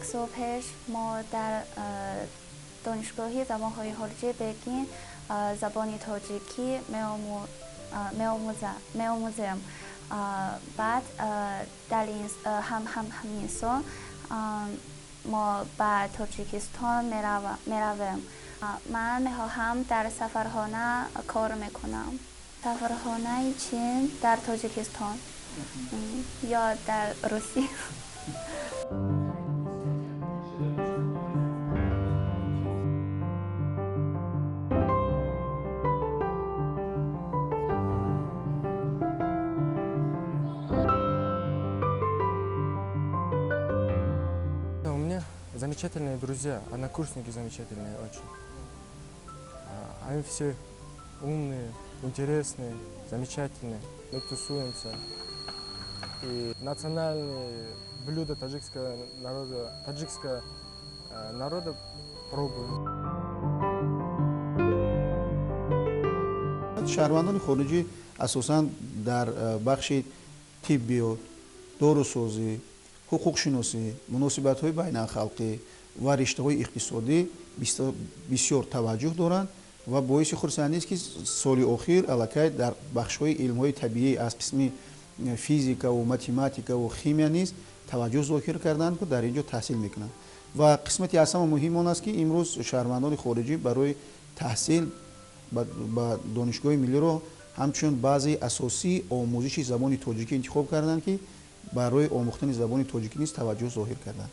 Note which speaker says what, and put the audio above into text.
Speaker 1: یک سال پیش ما در دانشگاهی زبانهای خارجی بگین زبانی تاجیکی می آموزیم. بعد در همین سال ما به تاجیکستان می رویم. من میخواهم در سفارتخانه کار میکنم. سفارتخانه چین در تاجیکستان یا در روسیه.
Speaker 2: У меня замечательные друзья, однокурсники замечательные очень. Они все умные, интересные, замечательные. Мы тусуемся. И национальные блюда таджикского народа пробуем.
Speaker 3: شهروندان خارجی اساساً در بخش طبی، داروسازی، حقوق شناسی، مناسبت‌های بین‌الخلقی و رشته‌های اقتصادی بسیار توجه دارند و باعث خرسندی است که سال اخیر الکی در بخش‌های علم‌های طبیعی از قسم فیزیکا و متماتیکا و شیمیا نیز توجه ظاهر کردند که در اینجا تحصیل می‌کنند و قسمتی از همه مهم آن است که امروز شهروندان خارجی برای تحصیل با دانشگاه ملی رو همچون بعضی اساسی آموزش زبان تاجیکی انتخاب کردند که برای آموختن زبان تاجیکی نیز توجه ظاهر کردند.